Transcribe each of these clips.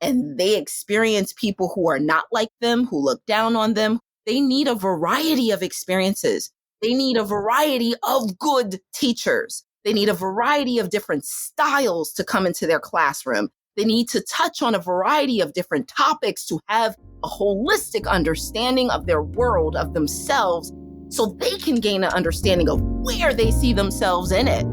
and they experience people who are not like them, who look down on them. They need a variety of experiences. They need a variety of good teachers. They need a variety of different styles to come into their classroom. They need to touch on a variety of different topics to have a holistic understanding of their world, of themselves, so they can gain an understanding of where they see themselves in it.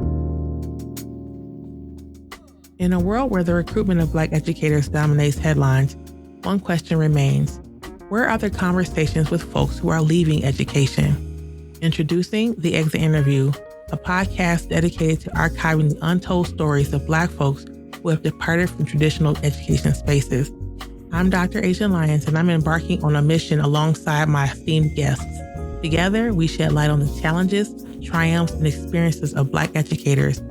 In a world where the recruitment of Black educators dominates headlines, one question remains: where are the conversations with folks who are leaving education? Introducing The Exit Interview, a podcast dedicated to archiving the untold stories of Black folks who have departed from traditional education spaces. I'm Dr. Asha Lyons, and I'm embarking on a mission alongside my esteemed guests. Together, we shed light on the challenges, triumphs, and experiences of Black educators,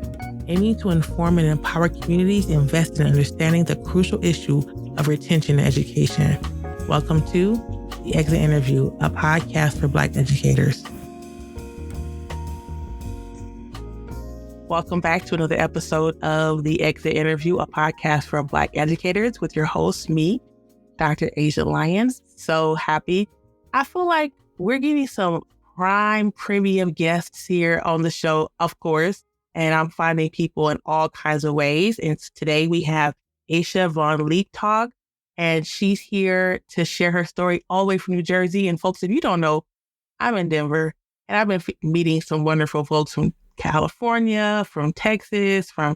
aiming to inform and empower communities invested in understanding the crucial issue of retention in education. Welcome to The Exit Interview, a podcast for Black educators. Welcome back to another episode of The Exit Interview, a podcast for Black educators with your host, me, Dr. Asha Lyons. So happy. I feel like we're getting some prime premium guests here on the show, of course, and I'm finding people in all kinds of ways. And today we have Asha von Liebtug, and she's here to share her story all the way from New Jersey. And folks, if you don't know, I'm in Denver, and I've been meeting some wonderful folks from California, from Texas, from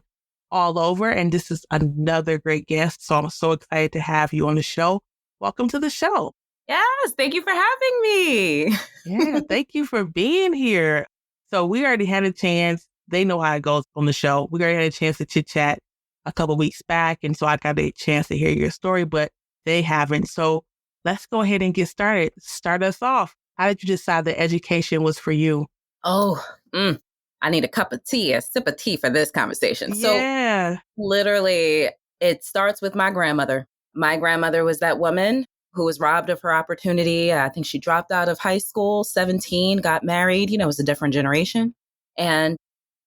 all over. And this is another great guest. So I'm so excited to have you on the show. Welcome to the show. Yes, thank you for having me. Yeah, thank you for being here. So we already had a chance. They know how it goes on the show. We already had a chance to chit chat a couple weeks back. And so I got a chance to hear your story, but they haven't. So let's go ahead and get started. Start us off. How did you decide that education was for you? I need a cup of tea, a sip of tea for this conversation. Yeah. So literally, it starts with my grandmother. My grandmother was that woman who was robbed of her opportunity. I think she dropped out of high school, 17, got married. You know, it was a different generation. And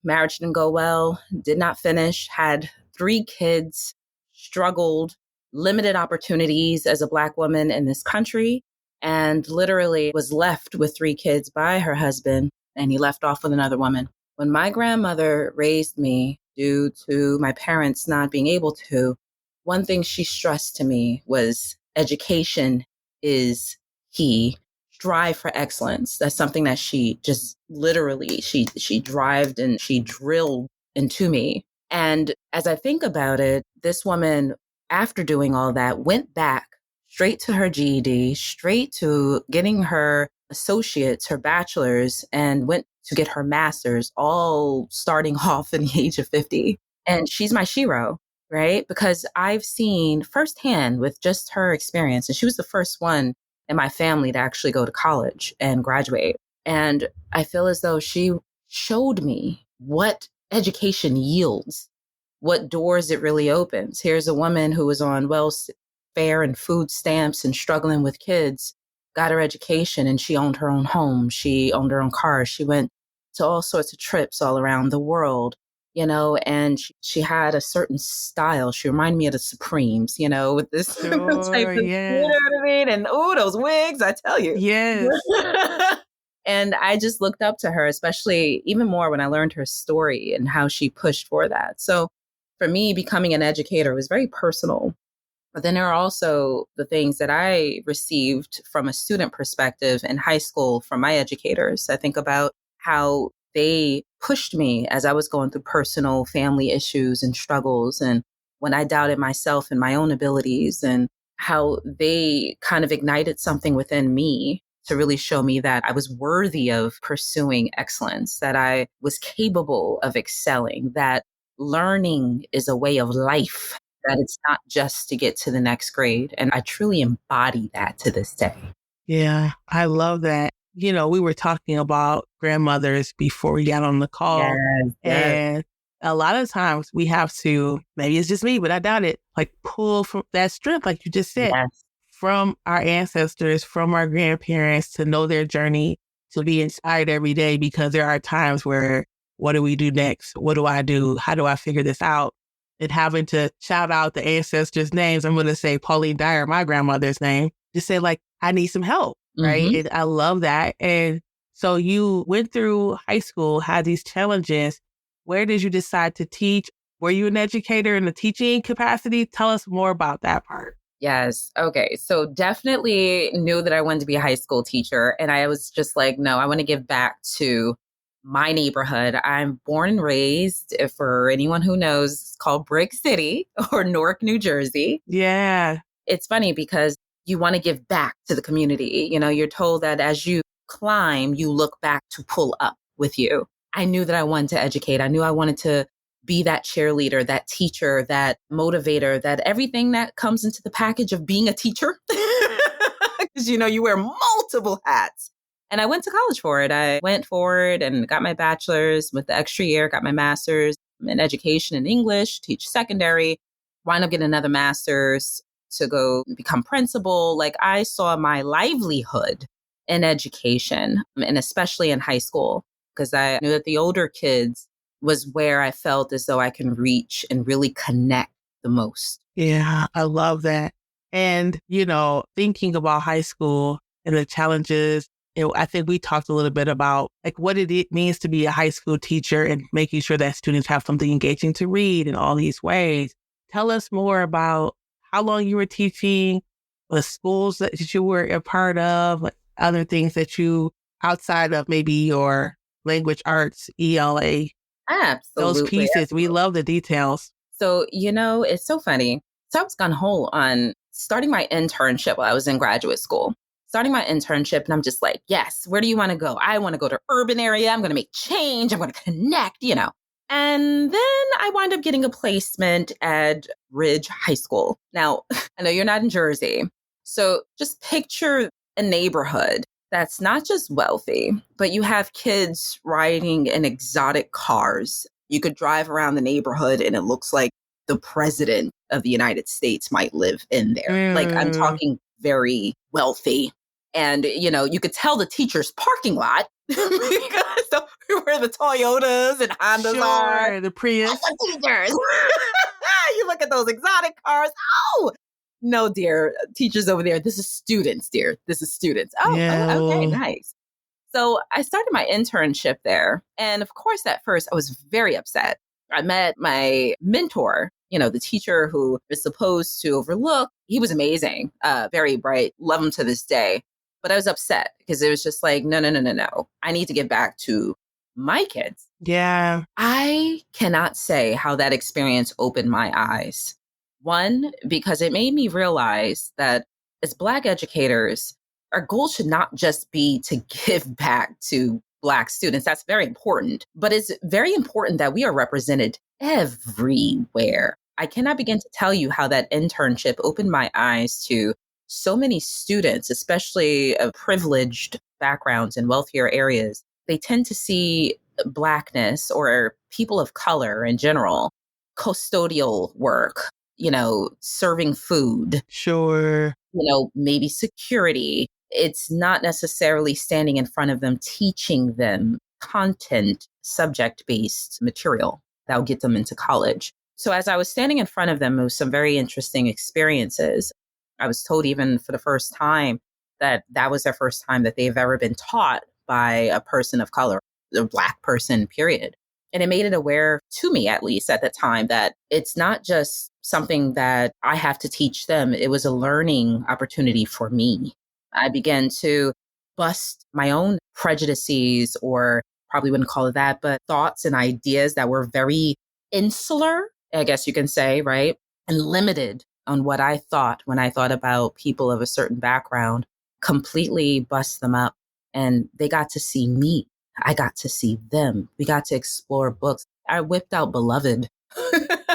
marriage didn't go well, did not finish, had 3 kids, struggled, limited opportunities as a Black woman in this country, and literally was left with 3 kids by her husband, and he left off with another woman. When my grandmother raised me due to my parents not being able to, one thing she stressed to me was education is key. Strive for excellence. That's something that she just literally, she drived and she drilled into me. And as I think about it, this woman, after doing all that, went back straight to her GED, straight to getting her associates, her bachelor's, and went to get her master's, all starting off in the age of 50. And she's my shero, right? Because I've seen firsthand with just her experience, and she was the first one in my family to actually go to college and graduate. And I feel as though she showed me what education yields, what doors it really opens. Here's a woman who was on welfare and food stamps and struggling with kids, got her education, and she owned her own home. She owned her own car. She went to all sorts of trips all around the world, you know, and she had a certain style. She reminded me of the Supremes, you know, with this type of, yeah. you know what I mean? And those wigs, I tell you. Yes. And I just looked up to her, especially even more when I learned her story and how she pushed for that. So for me, becoming an educator was very personal. But then there are also the things that I received from a student perspective in high school from my educators. I think about how they pushed me as I was going through personal family issues and struggles, and when I doubted myself and my own abilities, and how they kind of ignited something within me to really show me that I was worthy of pursuing excellence, that I was capable of excelling, that learning is a way of life, that it's not just to get to the next grade. And I truly embody that to this day. Yeah, I love that. You know, we were talking about grandmothers before we got on the call. Yes. And a lot of times we have to, maybe it's just me, but I doubt it, like pull from that strength, like you just said, Yes. from our ancestors, from our grandparents, to know their journey, to be inspired every day, because there are times where, what do we do next? What do I do? How do I figure this out? and having to shout out the ancestors' names. I'm going to say Pauline Dyer, my grandmother's name, just say like, I need some help, right? Mm-hmm. And I love that. And so you went through high school, had these challenges. Where did you decide to teach? Were you an educator in the teaching capacity? Tell us more about that part. Yes. Okay. So definitely knew that I wanted to be a high school teacher. And I was just like, no, I want to give back to my neighborhood. I'm born and raised, if for anyone who knows, it's called Brick City or Newark, New Jersey. Yeah. It's funny because you want to give back to the community. You know, you're told that as you climb, you look back to pull up with you. I knew that I wanted to educate. I knew I wanted to be that cheerleader, that teacher, that motivator, that everything that comes into the package of being a teacher. Because, you know, you wear multiple hats. And I went to college for it. I went for it and got my bachelor's with the extra year, got my master's in education and English, teach secondary, wind up getting another master's to go become principal. Like I saw my livelihood in education and especially in high school, because I knew that the older kids was where I felt as though I can reach and really connect the most. Yeah, I love that. And, you know, thinking about high school and the challenges, you know, I think we talked a little bit about like what it means to be a high school teacher and making sure that students have something engaging to read in all these ways. Tell us more about how long you were teaching, the schools that you were a part of, like other things that you, outside of maybe your language arts, ELA, those Absolutely. pieces. We love the details. So, you know, it's so funny. So I was gun ho on starting my internship while I was in graduate school. Starting my internship, and I'm just like, yes, where do you want to go? I want to go to urban area. I'm going to make change. I'm going to connect, you know. And then I wind up getting a placement at Ridge High School. Now, I know you're not in Jersey. So just picture a neighborhood that's not just wealthy, but you have kids riding in exotic cars. You could drive around the neighborhood and it looks like the president of the United States might live in there. Like I'm Mm. talking very wealthy. And, you know, you could tell the teacher's parking lot because where the Toyotas and Hondas are. Sure, the Prius. That's the teachers. You look at those exotic cars. Oh, no, dear. Teachers over there. This is students, dear. This is students. Okay, Yeah. nice. So I started my internship there. And of course, at first, I was very upset. I met my mentor, you know, the teacher who is supposed to overlook. He was amazing, very bright, love him to this day. But I was upset because it was just like, no, no, no, no, no. I need to get back to my kids. Yeah. I cannot say how that experience opened my eyes. One, because it made me realize that as Black educators, our goal should not just be to give back to Black students. That's very important. But it's very important that we are represented everywhere. I cannot begin to tell you how that internship opened my eyes to so many students, especially of privileged backgrounds in wealthier areas. They tend to see Blackness or people of color in general, custodial work, you know, serving food, Sure. you know, maybe security. It's not necessarily standing in front of them, teaching them content, subject based material that'll get them into college. So as I was standing in front of them, it was some very interesting experiences. I was told even for the first time that that was their first time that they've ever been taught by a person of color, a Black person, period. And it made it aware to me, at least at the time, that it's not just something that I have to teach them. It was a learning opportunity for me. I began to bust my own prejudices, or probably wouldn't call it that, but thoughts and ideas that were very insular, I guess you can say, right? And limited on what I thought when I thought about people of a certain background, completely bust them up. And they got to see me. I got to see them. We got to explore books. I whipped out Beloved. What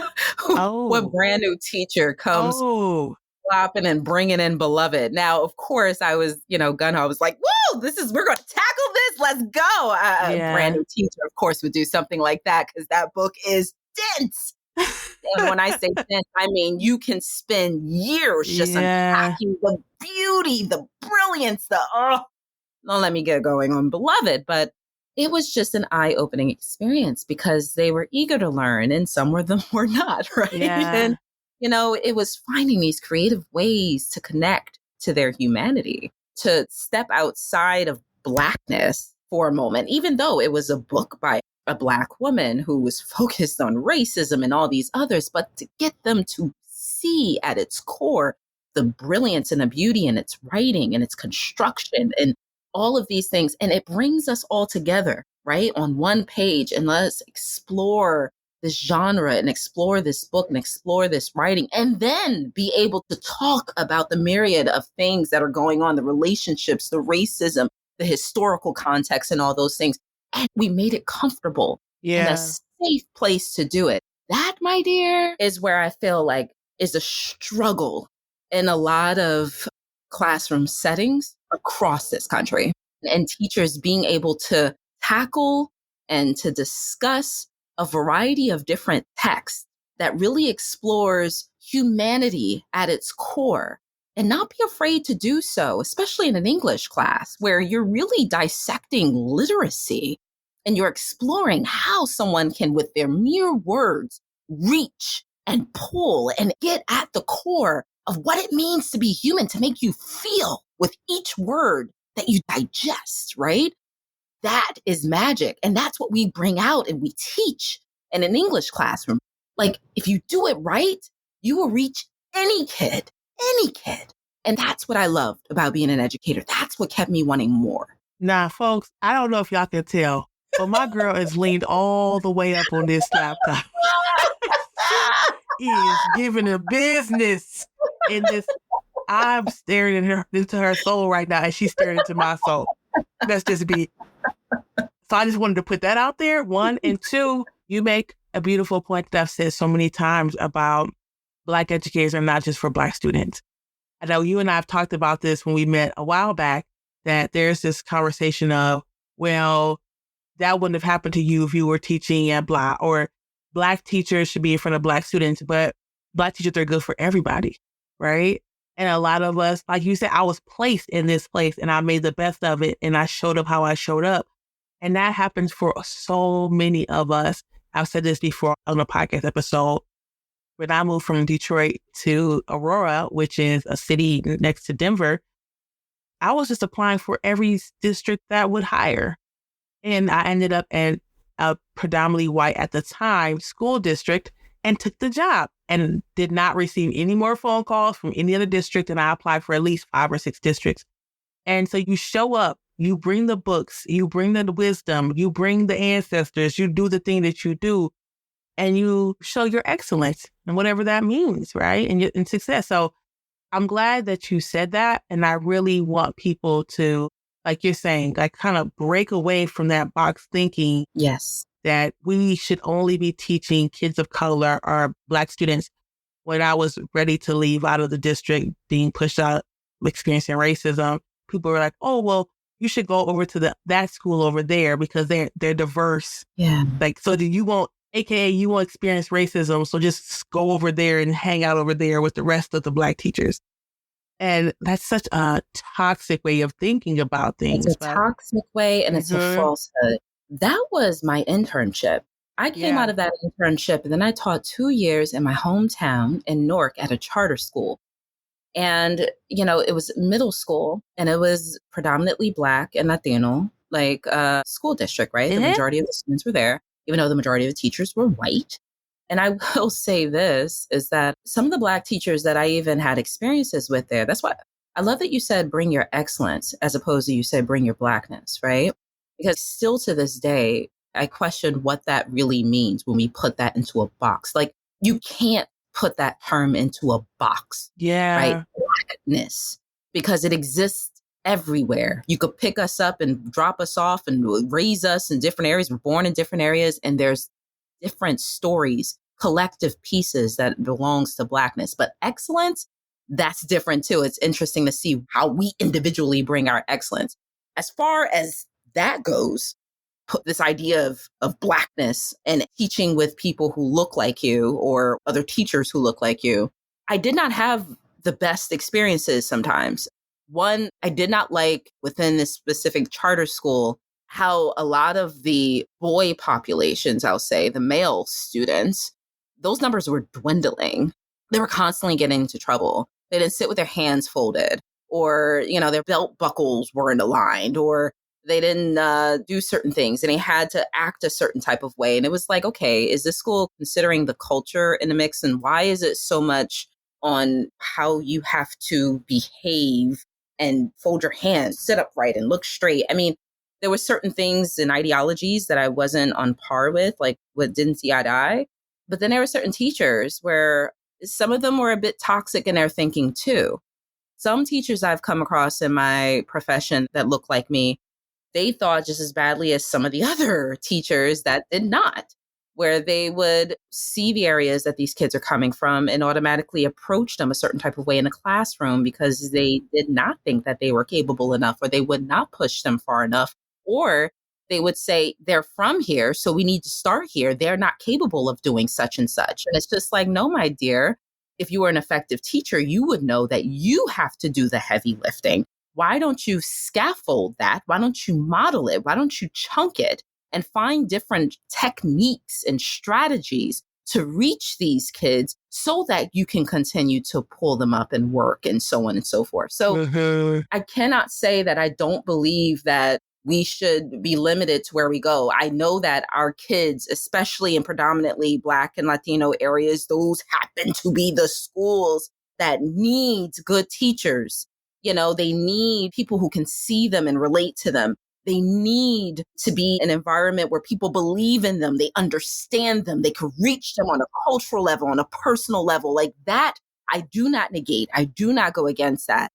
Oh. brand new teacher comes Oh. flopping and bringing in Beloved? Now, of course, I was, you know, gun ho. I was like, whoa, we're going to tackle this. Let's go. A brand Yeah. new teacher, of course, would do something like that because that book is dense. And when I say dense, I mean, you can spend years just Yeah. unpacking the beauty, the brilliance, don't let me get going on Beloved. But it was just an eye-opening experience because they were eager to learn and some of them were not, right? Yeah. And, it was finding these creative ways to connect to their humanity, to step outside of Blackness for a moment, even though it was a book by a Black woman who was focused on racism and all these others, but to get them to see at its core the brilliance and the beauty in its writing and its construction and all of these things. And it brings us all together, right, on one page. And let's explore this genre and explore this book and explore this writing, and then be able to talk about the myriad of things that are going on, the relationships, the racism, the historical context, and all those things. And we made it comfortable and a Yeah. safe place to do it. That, my dear, is where I feel like is a struggle in a lot of classroom settings across this country, and teachers being able to tackle and to discuss a variety of different texts that really explores humanity at its core and not be afraid to do so, especially in an English class where you're really dissecting literacy and you're exploring how someone can, with their mere words, reach and pull and get at the core of what it means to be human, to make you feel with each word that you digest, right? That is magic. And that's what we bring out and we teach in an English classroom. Like, if you do it right, you will reach any kid, any kid. And that's what I loved about being an educator. That's what kept me wanting more. Now, folks, I don't know if y'all can tell, but my girl is leaned all the way up on this laptop. She is giving a business in this. I'm staring into her soul right now, and she's staring into my soul. Let's just be. So I just wanted to put that out there. One, and two, you make a beautiful point that I've said so many times about Black educators are not just for Black students. I know you and I have talked about this when we met a while back, that there's this conversation of, well, that wouldn't have happened to you if you were teaching at Black, or Black teachers should be in front of Black students, but Black teachers are good for everybody, right? And a lot of us, like you said, I was placed in this place and I made the best of it and I showed up how I showed up. And that happens for so many of us. I've said this before on a podcast episode. When I moved from Detroit to Aurora, which is a city next to Denver, I was just applying for every district that would hire. And I ended up at a predominantly white at the time school district and took the job and did not receive any more phone calls from any other district. And I applied for at least 5 or 6 districts. And so you show up, you bring the books, you bring the wisdom, you bring the ancestors, you do the thing that you do, and you show your excellence and whatever that means, right? And success. So I'm glad that you said that. And I really want people to, like you're saying, like kind of break away from that box thinking. Yes. That we should only be teaching kids of color or Black students. When I was ready to leave out of the district, being pushed out, experiencing racism, people were like, oh, well, you should go over to that school over there because they're diverse. Yeah. Like, so do you won't, AKA you won't experience racism. So just go over there and hang out over there with the rest of the Black teachers. And that's such a toxic way of thinking about things. It's a toxic way and it's a falsehood. That was my internship. I came out of that internship and then I taught 2 years in my hometown in Newark at a charter school. And, it was middle school and it was predominantly Black and Latino, like school district, right? The majority of the students were there, even though the majority of the teachers were white. And I will say this is that some of the Black teachers that I even had experiences with there, that's why I love that you said bring your excellence as opposed to you said bring your Blackness, right? Because still to this day, I question what that really means when we put that into a box. Like, you can't put that term into a box, right? Blackness, because it exists everywhere. You could pick us up and drop us off and raise us in different areas. We're born in different areas and there's different stories, collective pieces that belongs to Blackness. But excellence, that's different too. It's interesting to see how we individually bring our excellence. As far as that goes, put this idea of Blackness and teaching with people who look like you or other teachers who look like you, I did not have the best experiences sometimes. One, I did not like within this specific charter school how a lot of the boy populations, I'll say, the male students, those numbers were dwindling. They were constantly getting into trouble. They didn't sit with their hands folded, or, their belt buckles weren't aligned, or they didn't do certain things, and they had to act a certain type of way. And it was like, okay, is this school considering the culture in the mix? And why is it so much on how you have to behave and fold your hands, sit upright and look straight? I mean, there were certain things and ideologies that I wasn't on par with, like what didn't see eye to eye. But then there were certain teachers where some of them were a bit toxic in their thinking too. Some teachers I've come across in my profession that look like me, they thought just as badly as some of the other teachers that did not, where they would see the areas that these kids are coming from and automatically approach them a certain type of way in a classroom because they did not think that they were capable enough, or they would not push them far enough, or they would say, they're from here, so we need to start here. They're not capable of doing such and such. And it's just like, no, my dear, if you were an effective teacher, you would know that you have to do the heavy lifting. Why don't you scaffold that? Why don't you model it? Why don't you chunk it and find different techniques and strategies to reach these kids so that you can continue to pull them up and work and so on and so forth? So I cannot say that I don't believe that we should be limited to where we go. I know that our kids, especially in predominantly Black and Latino areas, those happen to be the schools that needs good teachers. They need people who can see them and relate to them. They need to be an environment where people believe in them. They understand them. They can reach them on a cultural level, on a personal level. Like that, I do not negate. I do not go against that.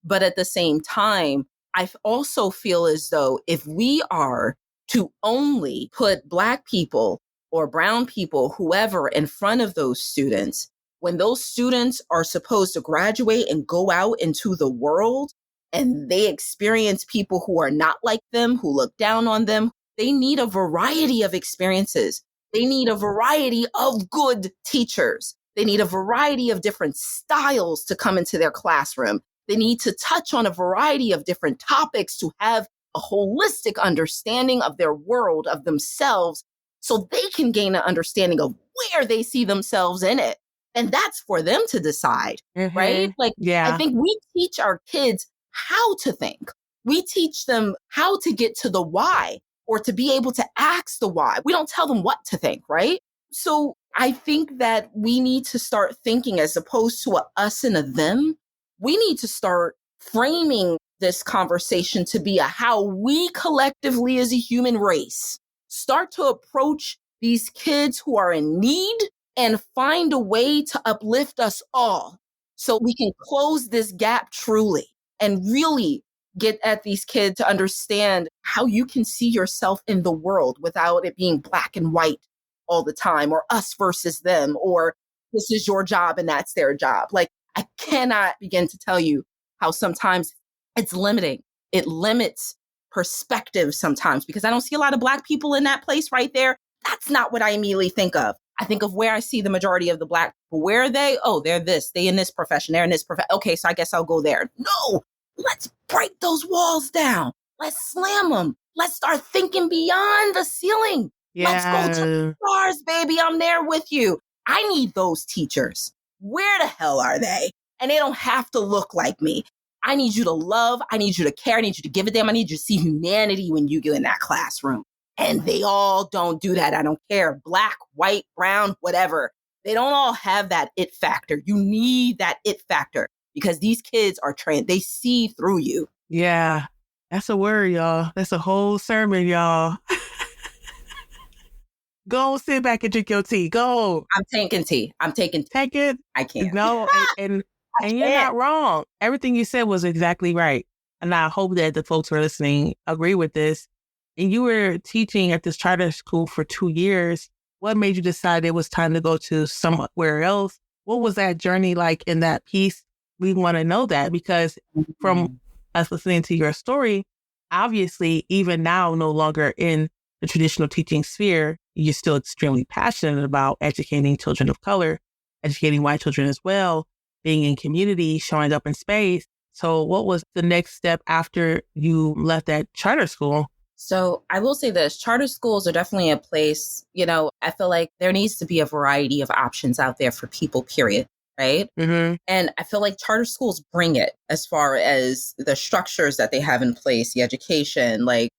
But at the same time, I also feel as though if we are to only put Black people or brown people, whoever, in front of those students, when those students are supposed to graduate and go out into the world and they experience people who are not like them, who look down on them, they need a variety of experiences. They need a variety of good teachers. They need a variety of different styles to come into their classroom. They need to touch on a variety of different topics to have a holistic understanding of their world, of themselves, so they can gain an understanding of where they see themselves in it. And that's for them to decide, right? Like, yeah. I think we teach our kids how to think. We teach them how to get to the why, or to be able to ask the why. We don't tell them what to think, right? So I think that we need to start thinking, as opposed to a us and a them, we need to start framing this conversation to be a how we collectively as a human race start to approach these kids who are in need and find a way to uplift us all so we can close this gap truly and really get at these kids to understand how you can see yourself in the world without it being black and white all the time, or us versus them, or this is your job and that's their job. Like, I cannot begin to tell you how sometimes it's limiting. It limits perspective sometimes, because I don't see a lot of Black people in that place right there. That's not what I immediately think of. I think of where I see the majority of the Black people. Where are they? Oh, they're this. They in this profession. They're in this profession. Okay, so I guess I'll go there. No, let's break those walls down. Let's slam them. Let's start thinking beyond the ceiling. Yeah. Let's go to the stars, baby. I'm there with you. I need those teachers. Where the hell are they? And they don't have to look like me. I need you to love. I need you to care. I need you to give a damn. I need you to see humanity when you get in that classroom. And they all don't do that. I don't care. Black, white, brown, whatever. They don't all have that it factor. You need that it factor, because these kids are trained. They see through you. Yeah. That's a word, y'all. That's a whole sermon, y'all. Go sit back and drink your tea. Go. I'm taking tea. Take it. I can't. No, and you're not wrong. Everything you said was exactly right. And I hope that the folks who are listening agree with this. And you were teaching at this charter school for 2 years. What made you decide it was time to go to somewhere else? What was that journey like in that piece? We want to know that, because from us listening to your story, obviously, even now, no longer in the traditional teaching sphere, you're still extremely passionate about educating children of color, educating white children as well, being in community, showing up in space. So what was the next step after you left that charter school? So I will say this, charter schools are definitely a place, I feel like there needs to be a variety of options out there for people, period. Right. Mm-hmm. And I feel like charter schools bring it as far as the structures that they have in place, the education, like,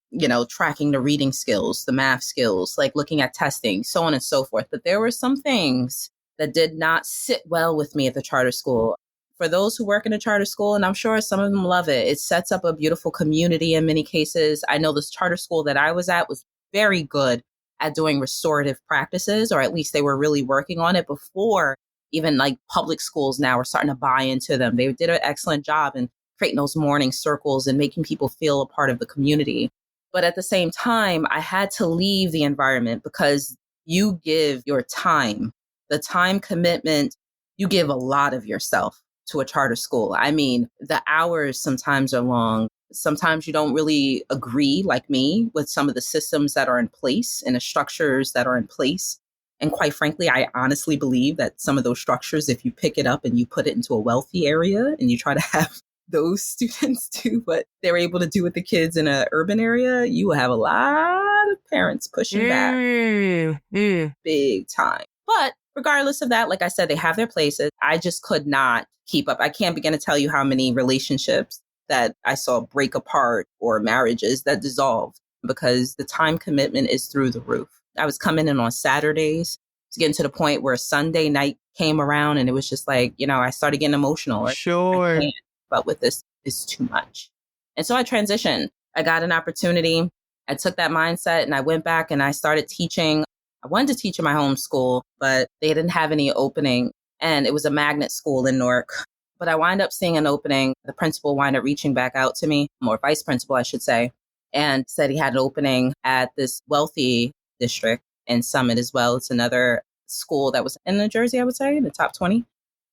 tracking the reading skills, the math skills, like looking at testing, so on and so forth. But there were some things that did not sit well with me at the charter school. For those who work in a charter school, and I'm sure some of them love it, it sets up a beautiful community in many cases. I know this charter school that I was at was very good at doing restorative practices, or at least they were really working on it before even like public schools now are starting to buy into them. They did an excellent job in creating those morning circles and making people feel a part of the community. But at the same time, I had to leave the environment because you give your time, the time commitment, you give a lot of yourself to a charter school. I mean, the hours sometimes are long. Sometimes you don't really agree, like me, with some of the systems that are in place and the structures that are in place. And quite frankly, I honestly believe that some of those structures, if you pick it up and you put it into a wealthy area and you try to have those students do what they're able to do with the kids in an urban area, you will have a lot of parents pushing back big time. But regardless of that, like I said, they have their places. I just could not keep up. I can't begin to tell you how many relationships that I saw break apart or marriages that dissolved because the time commitment is through the roof. I was coming in on Saturdays. It's getting to the point where Sunday night came around and it was just like, I started getting emotional. Sure. I can't, but with this is too much. And so I transitioned. I got an opportunity. I took that mindset and I went back and I started teaching. I wanted to teach in my home school, but they didn't have any opening. And it was a magnet school in Newark. But I wind up seeing an opening. The principal wound up reaching back out to me, or vice principal, I should say, and said he had an opening at this wealthy district in Summit as well. It's another school that was in New Jersey, I would say, in the top 20.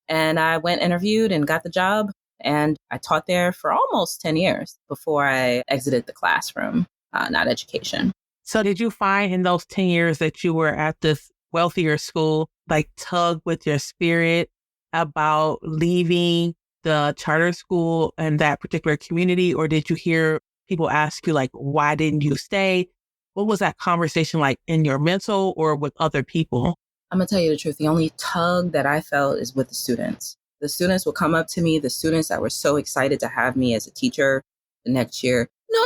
And I went interviewed and got the job. And I taught there for almost 10 years before I exited the classroom, not education. So did you find in those 10 years that you were at this wealthier school, like tug with your spirit about leaving the charter school and that particular community? Or did you hear people ask you, like, why didn't you stay? What was that conversation like in your mental or with other people? I'm going to tell you the truth. The only tug that I felt is with the students. The students would come up to me, the students that were so excited to have me as a teacher the next year. No.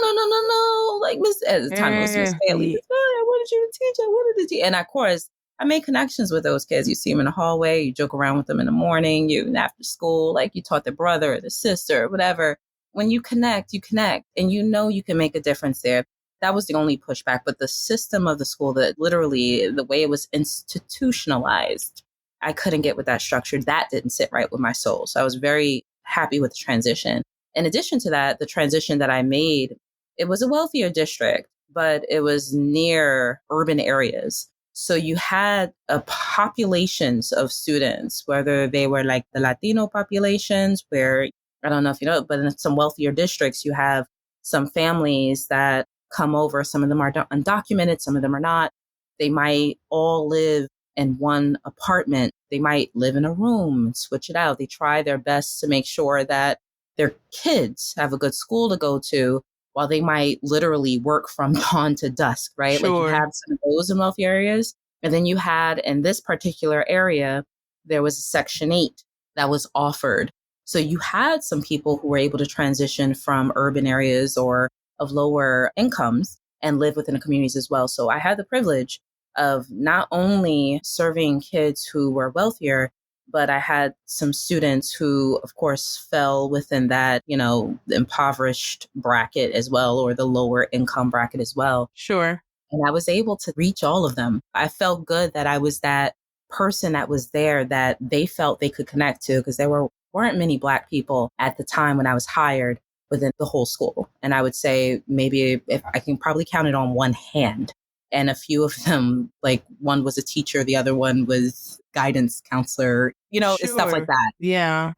Like, at the time it was Miss Bailey. Miss Bailey, I wanted you to teach. I wanted to teach. And of course, I made connections with those kids. You see them in the hallway, you joke around with them in the morning, you after school, like you taught their brother or the sister or whatever. When you connect, and you can make a difference there. That was the only pushback. But the system of the school, that literally the way it was institutionalized, I couldn't get with that structure. That didn't sit right with my soul. So I was very happy with the transition. In addition to that, the transition that I made, it was a wealthier district, but it was near urban areas. So you had populations of students, whether they were like the Latino populations, where I don't know if you know, but in some wealthier districts, you have some families that come over. Some of them are undocumented, some of them are not. They might all live in one apartment. They might live in a room and switch it out. They try their best to make sure that their kids have a good school to go to, while they might literally work from dawn to dusk, right? Sure. Like you have some of those in wealthy areas. And then you had in this particular area, there was a Section 8 that was offered. So you had some people who were able to transition from urban areas or of lower incomes and live within the communities as well. So I had the privilege of not only serving kids who were wealthier, but I had some students who, of course, fell within that, the impoverished bracket as well, or the lower income bracket as well. Sure. And I was able to reach all of them. I felt good that I was that person that was there that they felt they could connect to, because there weren't many Black people at the time when I was hired within the whole school. And I would say maybe if I can probably count it on one hand. And a few of them, like one was a teacher, the other one was guidance counselor, Sure. Stuff like that. Yeah.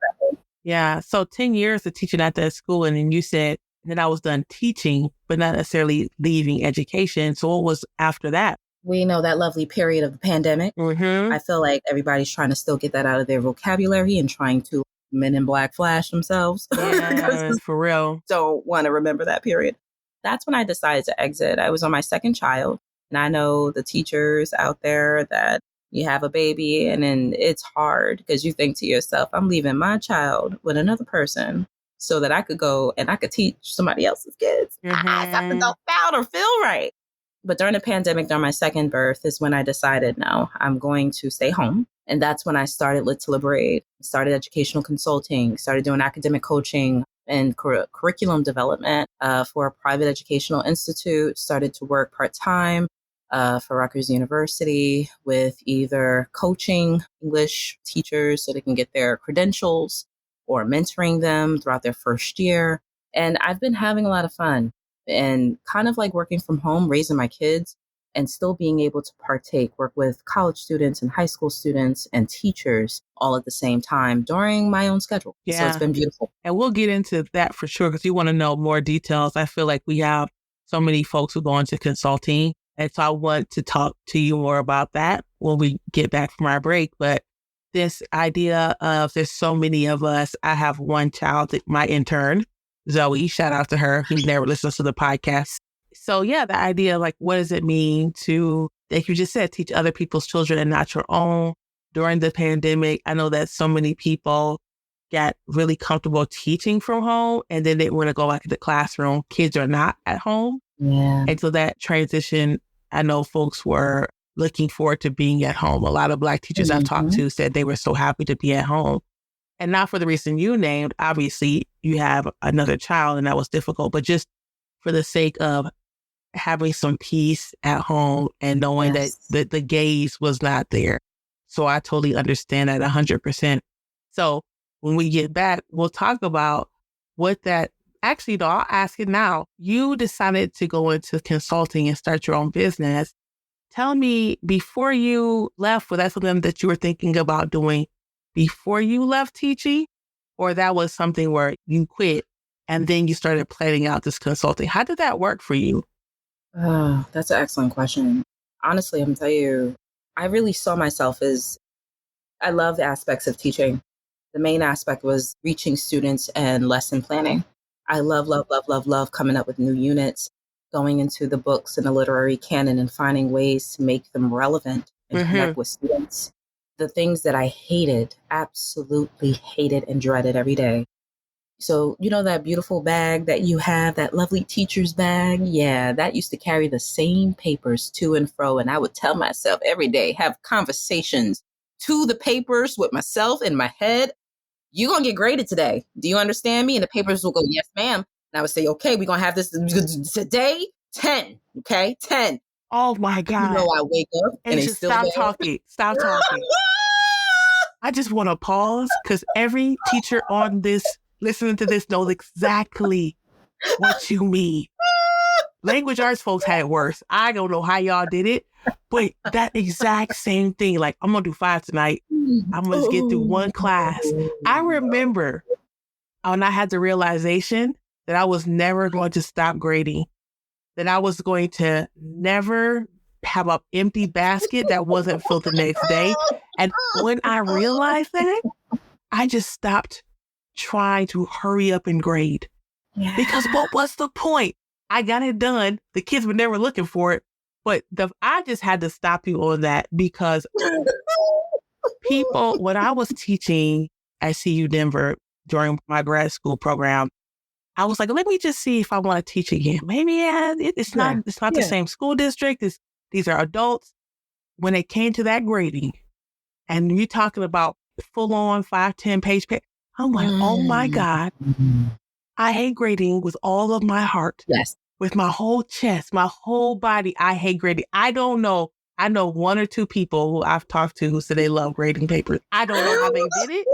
Yeah. So 10 years of teaching at that school. And then you said that I was done teaching, but not necessarily leaving education. So what was after that? We know that lovely period of the pandemic. Mm-hmm. I feel like everybody's trying to still get that out of their vocabulary and trying to Men in Black flash themselves. Yeah, for real. Don't want to remember that period. that's when I decided to exit. I was on my second child. And I know the teachers out there that you have a baby and then it's hard because you think to yourself, I'm leaving my child with another person so that I could go and I could teach somebody else's kids. Something don't sound or feel right. But during the pandemic, during my second birth is when I decided, no, I'm going to stay home. And that's when I started Lit to Liberate, started educational consulting, started doing academic coaching and curriculum development for a private educational institute, started to work part-time for Rutgers University with either coaching English teachers so they can get their credentials or mentoring them throughout their first year. And I've been having a lot of fun and kind of like working from home, raising my kids and still being able to work with college students and high school students and teachers all at the same time during my own schedule. Yeah. So it's been beautiful. And we'll get into that for sure because you want to know more details. I feel like we have so many folks who go into consulting. And so I want to talk to you more about that when we get back from our break. But this idea of there's so many of us. I have one child, my intern, Zoe, shout out to her, who never listens to the podcast. So yeah, the idea of like, what does it mean to, like you just said, teach other people's children and not your own? During the pandemic, I know that so many people got really comfortable teaching from home and then they want to go back to the classroom. Kids are not at home. Yeah. And so that transition, I know folks were looking forward to being at home. A lot of Black teachers I've talked to said they were so happy to be at home. And not for the reason you named, obviously you have another child and that was difficult, but just for the sake of having some peace at home and knowing that the gaze was not there. So I totally understand that 100%. So when we get back, we'll talk about what that, actually though, I'll ask it now. You decided to go into consulting and start your own business. Tell me, before you left, was that something that you were thinking about doing before you left teaching? Or that was something where you quit and then you started planning out this consulting? How did that work for you? Oh, that's an excellent question. Honestly, I'm going to tell you, I really saw myself as, I love the aspects of teaching. The main aspect was reaching students and lesson planning. I love coming up with new units, going into the books and the literary canon and finding ways to make them relevant and connect with students. The things that I hated, absolutely hated and dreaded every day. So, you know, that beautiful bag that you have, that lovely teacher's bag? Yeah, that used to carry the same papers to and fro. And I would tell myself every day, have conversations to the papers with myself in my head. You're going to get graded today. Do you understand me? And the papers will go, yes, ma'am. And I would say, okay, we're going to have this today, 10. Okay, 10. Oh my God. You know, I wake up and they still stop there. talking. Stop talking. I just want to pause because every teacher on this, listening to this, knows exactly what you mean. Language arts folks had it worse. I don't know how y'all did it, but that exact same thing. Like, I'm going to do 5 tonight. I'm going to get through one class. I remember when I had the realization that I was never going to stop grading, that I was going to never have an empty basket that wasn't filled the next day. And when I realized that, I just stopped trying to hurry up and grade. Yeah. Because what was the point? I got it done. The kids were never looking for it. But I just had to stop you on that because people, when I was teaching at CU Denver during my grad school program, I was like, let me just see if I want to teach again. Maybe it's not the same school district. These are adults. When it came to that grading, and you're talking about full on 5-10 page, I'm like, oh my God, I hate grading with all of my heart. Yes. With my whole chest, my whole body, I hate grading. I don't know. I know 1 or 2 people who I've talked to who said they love grading papers. I don't know how they did it,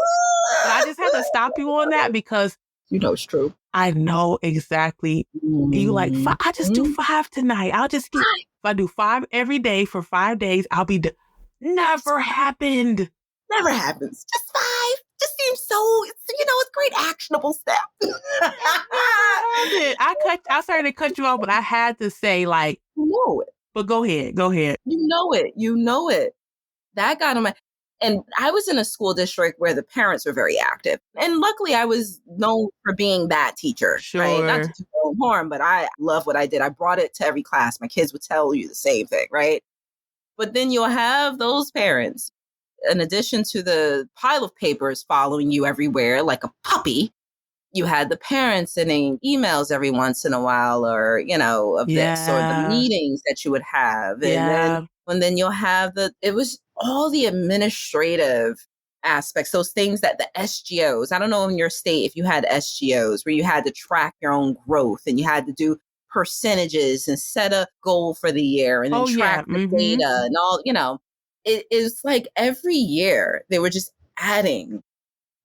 but I just had to stop you on that because you know it's true. I know exactly. You like, I just do 5 tonight. I'll just get, if I do 5 every day for 5 days, I'll be done. Never happened. Never happens. Just 5. Just seems so, it's great actionable step. I started to cut you off, but I had to say, like, you know it. But go ahead. You know it. That got on my, And I was in a school district where the parents were very active. And luckily, I was known for being that teacher, right? Not to Sure. toot my own horn, but I love what I did. I brought it to every class. My kids would tell you the same thing, right? But then you'll have those parents, in addition to the pile of papers following you everywhere like a puppy, you had the parents sending emails every once in a while or, of this or the Yeah. meetings that you would have. Yeah. And then you'll have it was all the administrative aspects, those things that the SGOs, I don't know in your state if you had SGOs where you had to track your own growth and you had to do percentages and set a goal for the year and then Oh, yeah. track the data and all, it is like every year they were just adding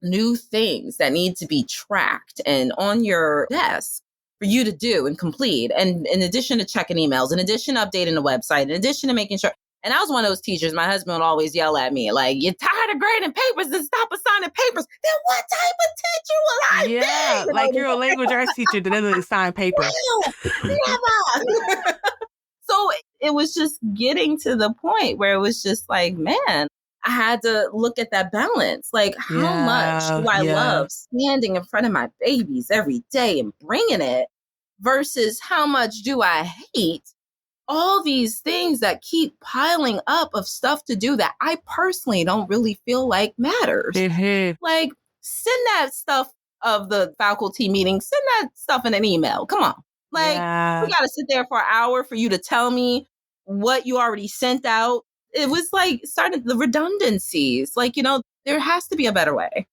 new things that need to be tracked and on your desk for you to do and complete. And in addition to checking emails, in addition to updating the website, in addition to making sure. And I was one of those teachers, my husband would always yell at me, like, you're tired of grading papers and stop assigning papers. Then what type of teacher will I Yeah. be? Like you're a language arts teacher that doesn't assign papers. Never. So it was just getting to the point where it was just like, man, I had to look at that balance. Like, how much do I Yeah. love standing in front of my babies every day and bringing it versus how much do I hate all these things that keep piling up of stuff to do that I personally don't really feel like matters. Mm-hmm. Like, send that stuff of the faculty meeting, send that stuff in an email. Come on. Like, Yeah. we got to sit there for an hour for you to tell me what you already sent out. It was like starting the redundancies. Like, there has to be a better way.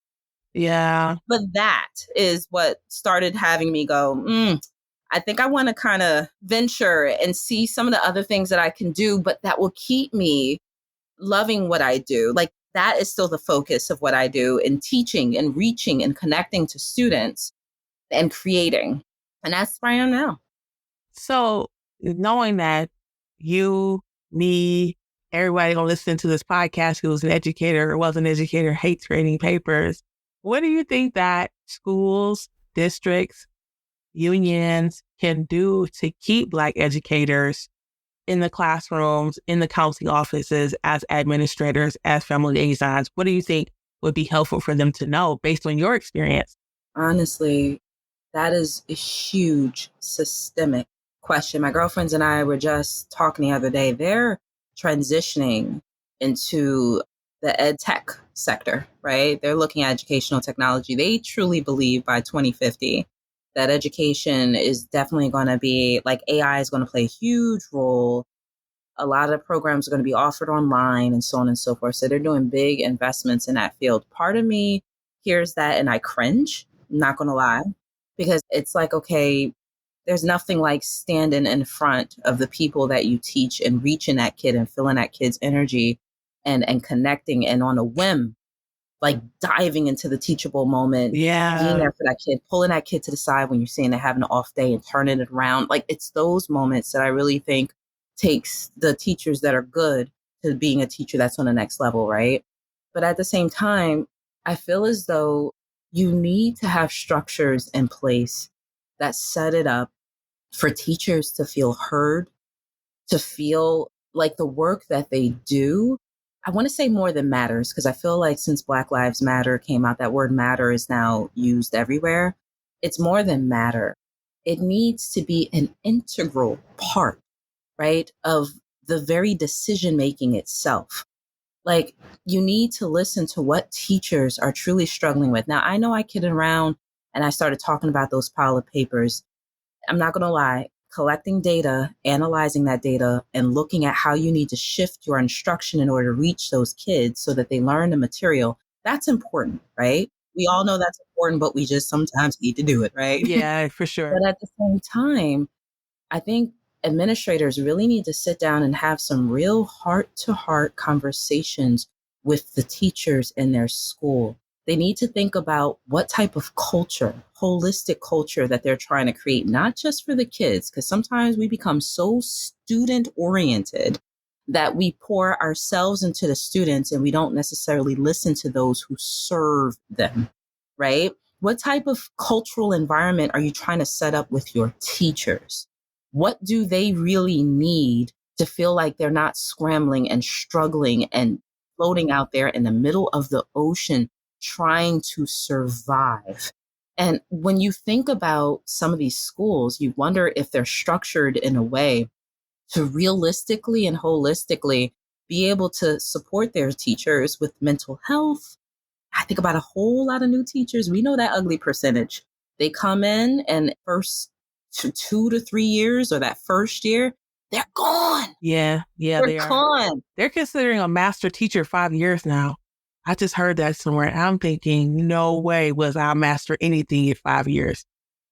Yeah. But that is what started having me go, I think I want to kind of venture and see some of the other things that I can do, but that will keep me loving what I do. Like, that is still the focus of what I do in teaching and reaching and connecting to students and creating. And that's where I am now. So knowing that you, me, everybody gonna listen to this podcast who's an educator or was an educator hates grading papers, what do you think that schools, districts, unions can do to keep Black educators in the classrooms, in the counseling offices, as administrators, as family liaisons? What do you think would be helpful for them to know based on your experience? Honestly, that is a huge systemic question. My girlfriends and I were just talking the other day. They're transitioning into the ed tech sector, right? They're looking at educational technology. They truly believe by 2050 that education is definitely going to be like AI is going to play a huge role. A lot of programs are going to be offered online and so on and so forth. So they're doing big investments in that field. Part of me hears that and I cringe, I'm not going to lie, because it's like, okay, there's nothing like standing in front of the people that you teach and reaching that kid and feeling that kid's energy and connecting and on a whim, like diving into the teachable moment, being Yeah. there for that kid, pulling that kid to the side when you're seeing they're having an off day and turning it around. Like, it's those moments that I really think takes the teachers that are good to being a teacher that's on the next level, right? But at the same time, I feel as though you need to have structures in place that set it up for teachers to feel heard, to feel like the work that they do, I want to say more than matters, because I feel like since Black Lives Matter came out, that word matter is now used everywhere. It's more than matter. It needs to be an integral part, right, of the very decision making itself. Like, you need to listen to what teachers are truly struggling with. Now, I know I kidded around and I started talking about those pile of papers. I'm not going to lie, collecting data, analyzing that data, and looking at how you need to shift your instruction in order to reach those kids so that they learn the material, that's important, right? We all know that's important, but we just sometimes need to do it, right? Yeah, for sure. But at the same time, I think administrators really need to sit down and have some real heart-to-heart conversations with the teachers in their school. They need to think about what type of culture, holistic culture that they're trying to create, not just for the kids, because sometimes we become so student-oriented that we pour ourselves into the students and we don't necessarily listen to those who serve them, right? What type of cultural environment are you trying to set up with your teachers? What do they really need to feel like they're not scrambling and struggling and floating out there in the middle of the ocean trying to survive. And when you think about some of these schools, you wonder if they're structured in a way to realistically and holistically be able to support their teachers with mental health. I think about a whole lot of new teachers. We know that ugly percentage. They come in and first 2 to 3 years or that first year, they're gone. Yeah, They're they are. gone. They're considering a master teacher 5 years now. I just heard that somewhere. I'm thinking, no way was I master anything in 5 years.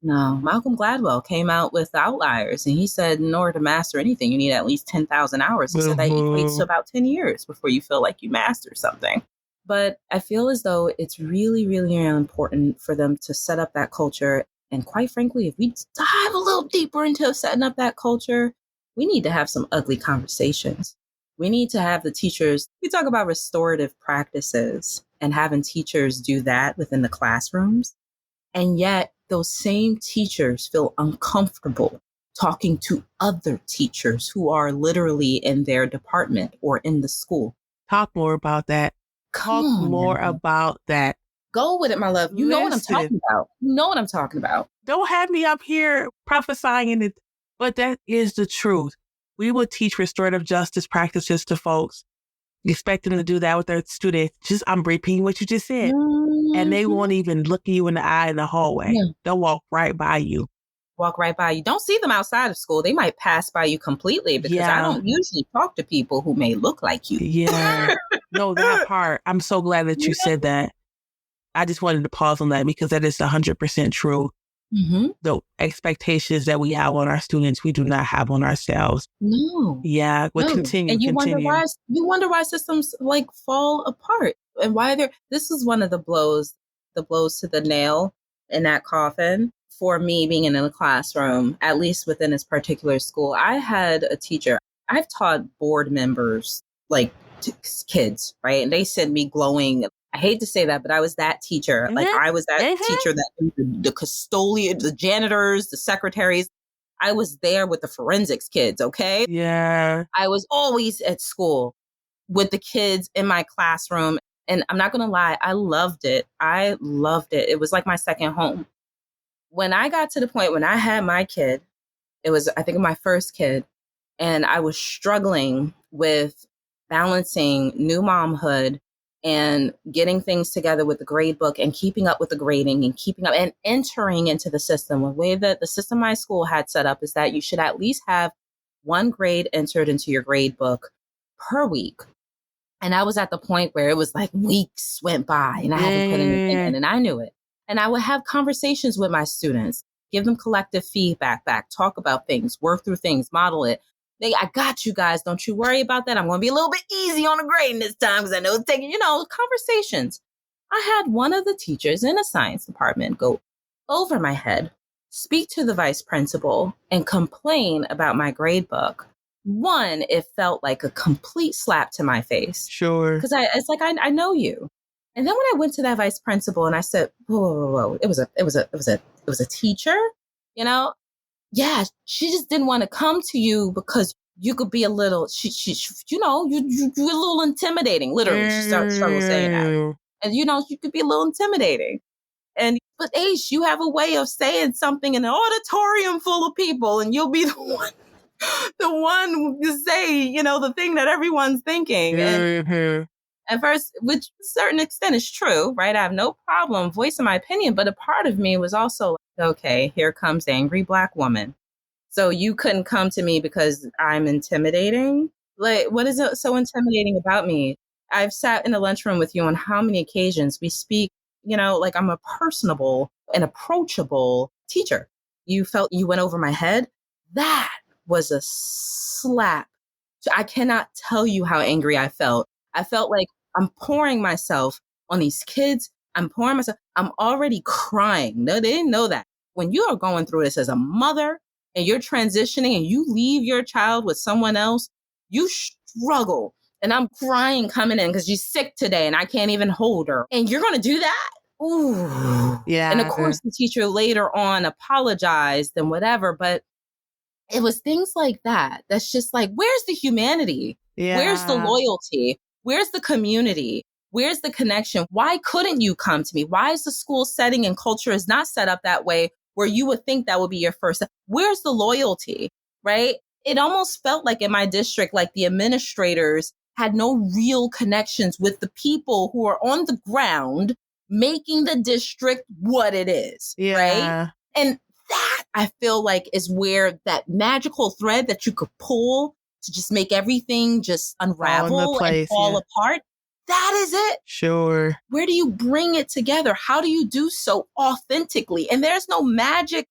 No, Malcolm Gladwell came out with Outliers, and he said in order to master anything, you need at least 10,000 hours. He said that equates to about 10 years before you feel like you master something. But I feel as though it's really, really important for them to set up that culture. And quite frankly, if we dive a little deeper into setting up that culture, we need to have some ugly conversations. We need to have the teachers, we talk about restorative practices and having teachers do that within the classrooms. And yet those same teachers feel uncomfortable talking to other teachers who are literally in their department or in the school. Talk more about that. Talk more about that. Go with it, my love. You know what I'm talking about. You know what I'm talking about. Don't have me up here prophesying it, but that is the truth. We will teach restorative justice practices to folks, expecting them to do that with their students. I'm repeating what you just said. And they won't even look you in the eye in the hallway. Yeah. They'll walk right by you. Walk right by you. Don't see them outside of school. They might pass by you completely because I don't usually talk to people who may look like you. Yeah. No, that part. I'm so glad that you said that. I just wanted to pause on that because that is 100% true. Mm-hmm. The expectations that we have on our students, we do not have on ourselves. No. Yeah. We'll continue. And you wonder why systems like fall apart and why this is one of the blows to the nail in that coffin for me being in a classroom, at least within this particular school. I had a teacher. I've taught board members, like kids, right? And they send me glowing. I hate to say that, but I was that teacher. Mm-hmm. Like I was that teacher that the custodian, the janitors, the secretaries. I was there with the forensics kids, okay? Yeah. I was always at school with the kids in my classroom. And I'm not going to lie, I loved it. It was like my second home. When I got to the point when I had my kid, it was, I think, my first kid, and I was struggling with balancing new momhood and getting things together with the grade book and keeping up with the grading and keeping up and entering into the system. The way that the system my school had set up is that you should at least have one grade entered into your grade book per week. And I was at the point where it was like weeks went by and I hadn't put anything in, and I knew it. And I would have conversations with my students, give them collective feedback back, talk about things, work through things, model it. I got you guys. Don't you worry about that. I'm going to be a little bit easy on the grading this time because I know it's taking, conversations. I had one of the teachers in a science department go over my head, speak to the vice principal, and complain about my grade book. One, it felt like a complete slap to my face. Sure. Because it's like, I know you. And then when I went to that vice principal and I said, whoa, it was a teacher, Yeah, she just didn't want to come to you because you could be a little, you're a little intimidating. Literally, she struggled saying that. And, you could be a little intimidating. But Ace, you have a way of saying something in an auditorium full of people and you'll be the one to say, the thing that everyone's thinking. And at first, which to a certain extent is true, right? I have no problem voicing my opinion, but a part of me was also like, okay, here comes the angry Black woman. So you couldn't come to me because I'm intimidating? Like, what is so intimidating about me? I've sat in the lunchroom with you on how many occasions we speak, like I'm a personable and approachable teacher. You felt you went over my head? That was a slap. I cannot tell you how angry I felt. I felt like I'm pouring myself on these kids. I'm already crying. No, they didn't know that. When you are going through this as a mother and you're transitioning and you leave your child with someone else, you struggle. And I'm crying coming in because she's sick today and I can't even hold her. And you're going to do that? Ooh. Yeah. And of course, the teacher later on apologized and whatever, but it was things like that. That's just like, where's the humanity? Yeah. Where's the loyalty? Where's the community? Where's the connection? Why couldn't you come to me? Why is the school setting and culture is not set up that way where you would think that would be your first? Where's the loyalty, right? It almost felt like in my district, like the administrators had no real connections with the people who are on the ground making the district what it is, right? And that I feel like is where that magical thread that you could pull to just make everything just unravel and fall apart. That is it. Sure. Where do you bring it together? How do you do so authentically? And there's no magic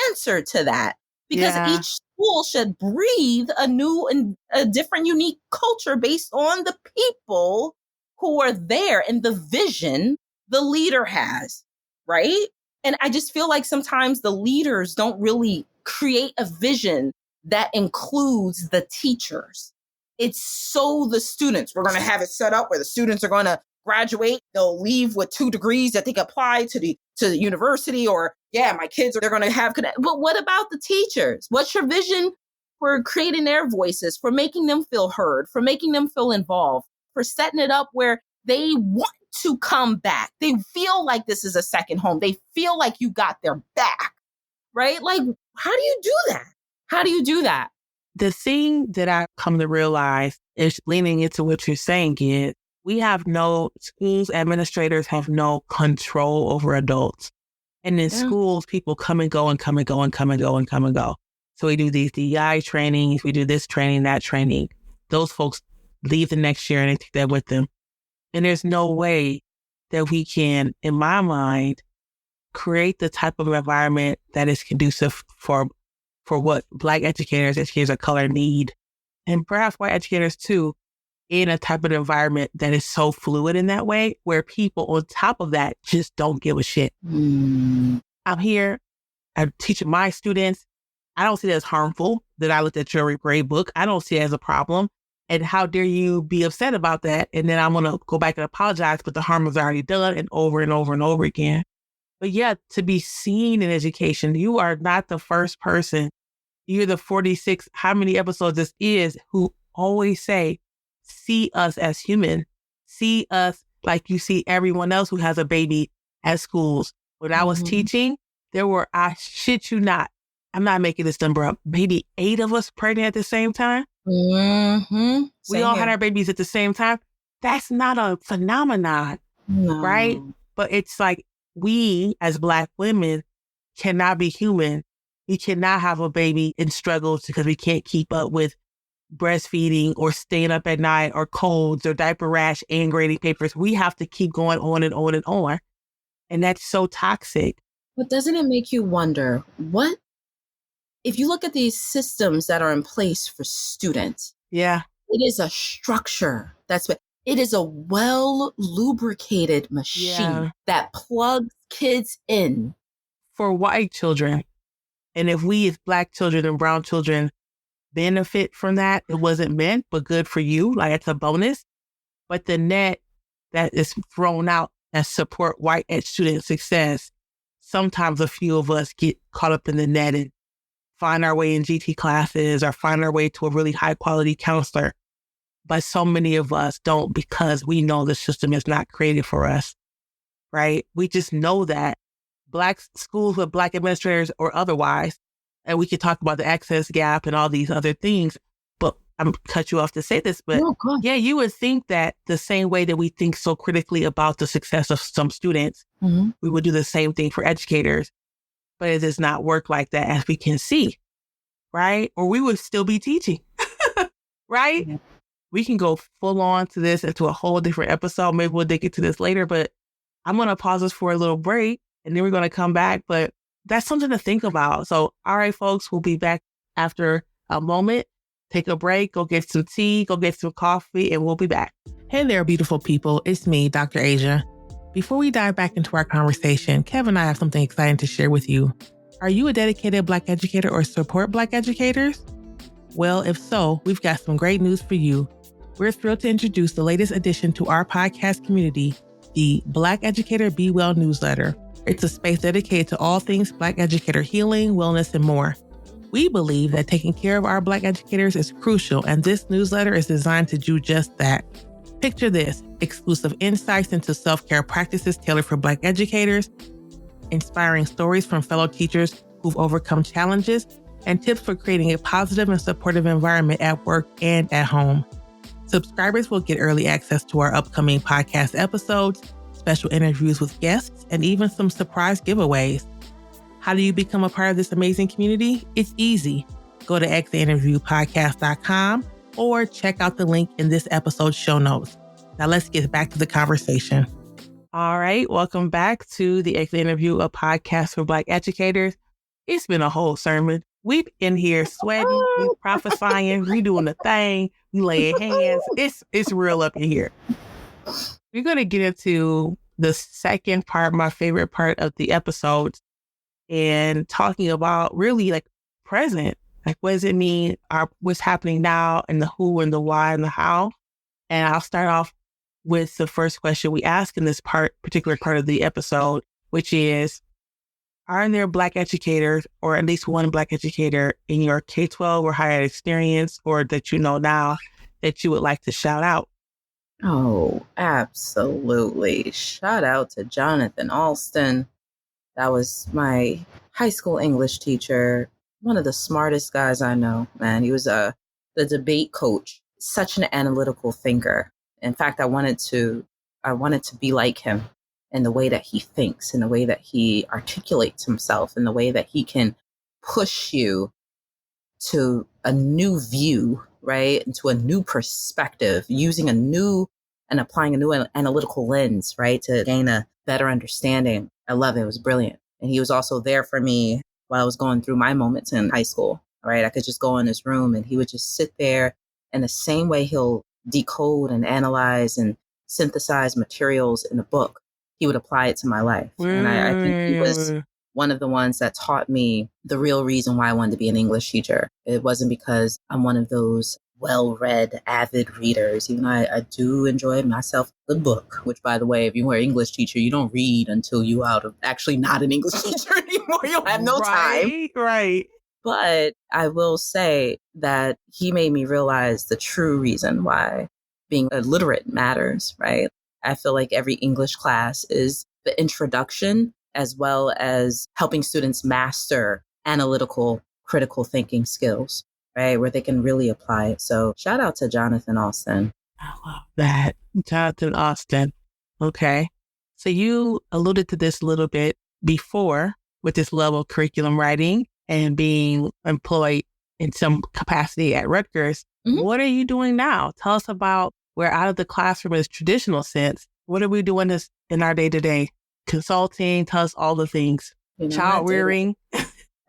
answer to that because each school should breathe a new and a different, unique culture based on the people who are there and the vision the leader has, right? And I just feel like sometimes the leaders don't really create a vision that includes the teachers. It's so the students, we're going to have it set up where the students are going to graduate. They'll leave with 2 degrees that they can apply to the university, or my kids they're going to have. But what about the teachers? What's your vision for creating their voices, for making them feel heard, for making them feel involved, for setting it up where they want to come back? They feel like this is a second home. They feel like you got their back, right? Like, how do you do that? How do you do that? The thing that I've come to realize is leaning into what you're saying is schools administrators have no control over adults. And in schools, people come and go and come and go and come and go and come and go. So we do these DEI trainings, we do this training, that training. Those folks leave the next year and they take that with them. And there's no way that we can, in my mind, create the type of environment that is conducive for what Black educators of color need, and perhaps white educators too, in a type of environment that is so fluid in that way, where people on top of that just don't give a shit. I'm here, I'm teaching my students. I don't see it as harmful that I looked at your grade book. I don't see it as a problem. And how dare you be upset about that? And then I'm going to go back and apologize, but the harm was already done, and over and over and over again. But to be seen in education, you are not the first person. You're the 46, how many episodes this is, who always say, see us as human. See us like you see everyone else who has a baby at schools. When I was teaching, there were, I shit you not, I'm not making this number up, maybe 8 of us pregnant at the same time. We all had our babies at the same time. That's not a phenomenon, right? But it's like, we as Black women cannot be human. We cannot have a baby in struggles because we can't keep up with breastfeeding or staying up at night or colds or diaper rash and grading papers. We have to keep going on and on and on. And that's so toxic. But doesn't it make you wonder, what if you look at these systems that are in place for students? Yeah. It is a structure it is a well lubricated machine that plugs kids in. For white children. And if we as Black children and brown children benefit from that, it wasn't meant, but good for you. Like, it's a bonus. But the net that is thrown out as support white ed student success, sometimes a few of us get caught up in the net and find our way in GT classes or find our way to a really high quality counselor. But so many of us don't, because we know the system is not created for us, right? We just know that. Black schools with Black administrators or otherwise, and we could talk about the access gap and all these other things, but I'm cut you off to say this, but you would think that the same way that we think so critically about the success of some students, we would do the same thing for educators, but it does not work like that, as we can see, right? Or we would still be teaching, right? Yeah. We can go full on to this into a whole different episode. Maybe we'll dig into this later, but I'm going to pause this for a little break and then we're going to come back. But that's something to think about. So, all right, folks, we'll be back after a moment. Take a break, go get some tea, go get some coffee, and we'll be back. Hey there, beautiful people. It's me, Dr. Asia. Before we dive back into our conversation, Kev and I have something exciting to share with you. Are you a dedicated Black educator or support Black educators? Well, if so, we've got some great news for you. We're thrilled to introduce the latest addition to our podcast community, the Black Educator Be Well newsletter. It's a space dedicated to all things Black educator healing, wellness, and more. We believe that taking care of our Black educators is crucial, and this newsletter is designed to do just that. Picture this: exclusive insights into self-care practices tailored for Black educators, inspiring stories from fellow teachers who've overcome challenges, and tips for creating a positive and supportive environment at work and at home. Subscribers will get early access to our upcoming podcast episodes, special interviews with guests, and even some surprise giveaways. How do you become a part of this amazing community? It's easy. Go to exitinterviewpodcast.com or check out the link in this episode's show notes. Now let's get back to the conversation. All right, welcome back to the Exit Interview, a podcast for Black educators. It's been a whole sermon. We've in here sweating, we prophesying, we doing the thing, we laying hands. It's real up in here. We're going to get into the second part, my favorite part of the episode, and talking about really like present. Like, what does it mean? What's happening now, and the who and the why and the how. And I'll start off with the first question we ask in this particular part of the episode, which is, are there Black educators, or at least one Black educator in your K-12 or higher ed experience, or that you know now, that you would like to shout out? Oh, absolutely. Shout out to Jonathan Alston. That was my high school English teacher. One of the smartest guys I know, man. He was the debate coach, such an analytical thinker. In fact, I wanted to be like him in the way that he thinks, in the way that he articulates himself, in the way that he can push you to a new view, right? Into a new perspective, using and applying a new analytical lens, right? To gain a better understanding. I love it. It was brilliant. And he was also there for me while I was going through my moments in high school, right? I could just go in his room and he would just sit there, and the same way he'll decode and analyze and synthesize materials in a book, he would apply it to my life. And I think he was one of the ones that taught me the real reason why I wanted to be an English teacher. It wasn't because I'm one of those well-read, avid readers, even though I do enjoy myself a good book, which, by the way, if you were an English teacher, you don't read until you out of actually not an English teacher anymore. You'll have no time. Right. But I will say that he made me realize the true reason why being illiterate matters, right? I feel like every English class is the introduction, as well as helping students master analytical, critical thinking skills, right? Where they can really apply it. So shout out to Jonathan Alston. I love that. Jonathan Alston. Okay. So you alluded to this a little bit before with this love of curriculum writing and being employed in some capacity at Rutgers. Mm-hmm. What are you doing now? Tell us about, we're out of the classroom in its traditional sense. What are we doing this in our day-to-day? Consulting, tell us all the things. Child rearing.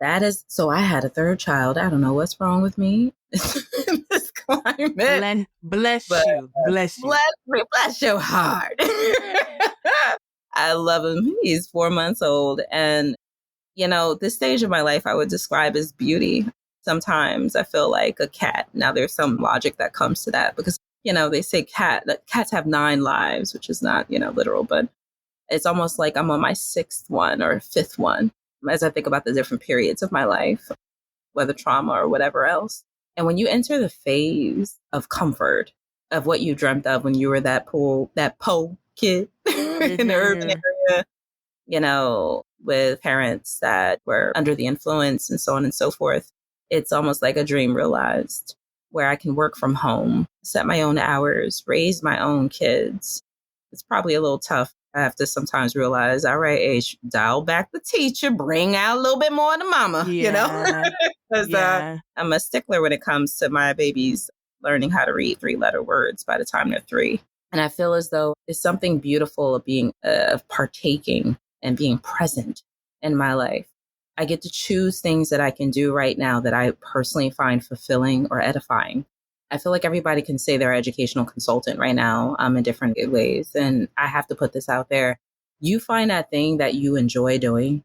That is, so I had a third child. I don't know what's wrong with me in this climate. Bless you. Bless your heart. I love him. He's 4 months old. And, you know, this stage of my life I would describe as beauty. Sometimes I feel like a cat. Now there's some logic that comes to that because, you know, they say cats have 9 lives, which is not, you know, literal, but it's almost like I'm on my 6th one or 5th one as I think about the different periods of my life, whether trauma or whatever else. And when you enter the phase of comfort of what you dreamt of when you were that po kid in the urban area, you know, with parents that were under the influence and so on and so forth, it's almost like a dream realized where I can work from home, set my own hours, raise my own kids. It's probably a little tough. I have to sometimes realize, all right, H, dial back the teacher, bring out a little bit more of the mama, you know? Because I'm a stickler when it comes to my babies learning how to read 3-letter words by the time they're 3. And I feel as though there's something beautiful of being, of partaking and being present in my life. I get to choose things that I can do right now that I personally find fulfilling or edifying. I feel like everybody can say they're an educational consultant right now in different ways. And I have to put this out there. You find that thing that you enjoy doing,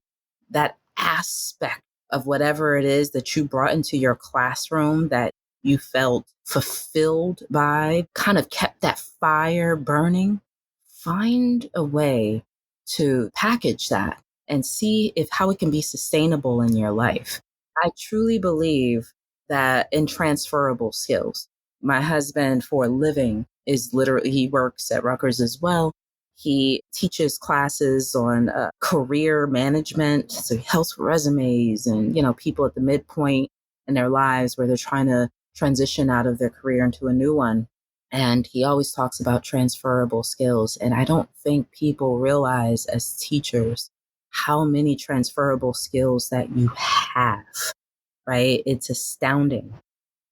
that aspect of whatever it is that you brought into your classroom that you felt fulfilled by, kind of kept that fire burning. Find a way to package that and see how it can be sustainable in your life. I truly believe that in transferable skills. My husband, for a living, is literally, he works at Rutgers as well. He teaches classes on career management. So he helps with resumes and, people at the midpoint in their lives where they're trying to transition out of their career into a new one. And he always talks about transferable skills. And I don't think people realize as teachers how many transferable skills that you have, right? It's astounding.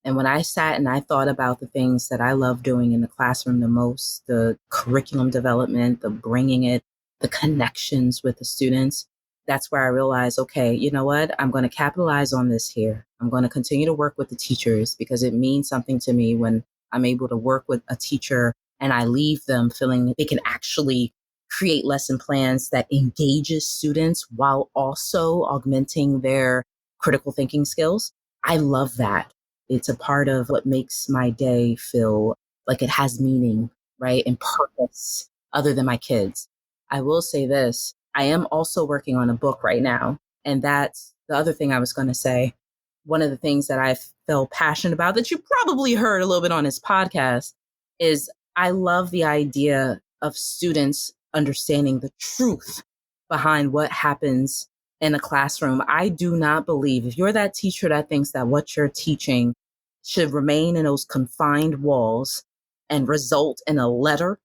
And when I sat and I thought about the things that I love doing in the classroom the most, the curriculum development, the bringing it, the connections with the students, that's where I realized, okay, you know what? I'm going to capitalize on this here. I'm going to continue to work with the teachers because it means something to me when I'm able to work with a teacher and I leave them feeling that they can actually create lesson plans that engages students while also augmenting their critical thinking skills. I love that. It's a part of what makes my day feel like it has meaning, right? And purpose other than my kids. I will say this. I am also working on a book right now. And that's the other thing I was going to say. One of the things that I feel passionate about that you probably heard a little bit on this podcast is I love the idea of students understanding the truth behind what happens in a classroom. I do not believe if you're that teacher that thinks that what you're teaching should remain in those confined walls and result in a letter,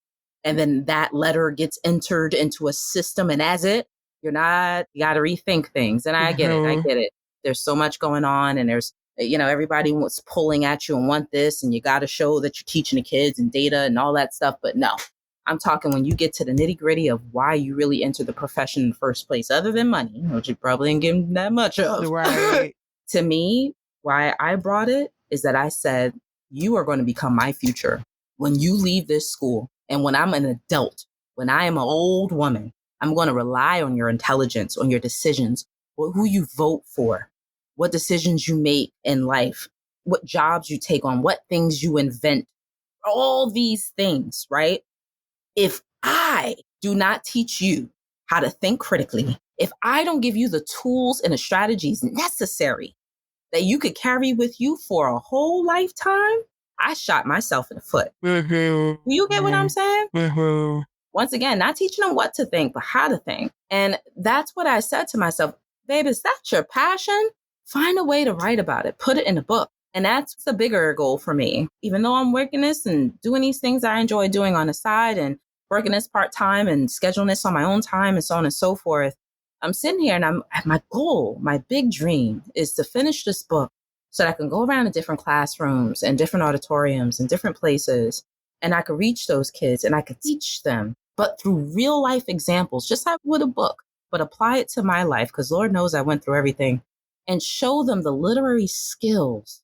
and then that letter gets entered into a system, and as it, you got to rethink things. And I get it. There's so much going on, and there's, everybody wants pulling at you and want this, and you got to show that you're teaching the kids and data and all that stuff. But no, I'm talking when you get to the nitty gritty of why you really entered the profession in the first place, other than money, which you probably ain't getting that much of. Right. To me, why I brought it is that I said, you are going to become my future. When you leave this school and when I'm an adult, when I am an old woman, I'm going to rely on your intelligence, on your decisions, who you vote for, what decisions you make in life, what jobs you take on, what things you invent, all these things, right? If I do not teach you how to think critically, if I don't give you the tools and the strategies necessary that you could carry with you for a whole lifetime, I shot myself in the foot. Do you get what I'm saying? Once again, not teaching them what to think, but how to think. And that's what I said to myself, babe, is that your passion? Find a way to write about it. Put it in a book. And that's the bigger goal for me. Even though I'm working this and doing these things I enjoy doing on the side and working this part-time and scheduling this on my own time and so on and so forth, I'm sitting here and my goal, my big dream is to finish this book so that I can go around to different classrooms and different auditoriums and different places. And I could reach those kids and I could teach them, but through real life examples, just like with a book, but apply it to my life. Because Lord knows I went through everything, and show them the literary skills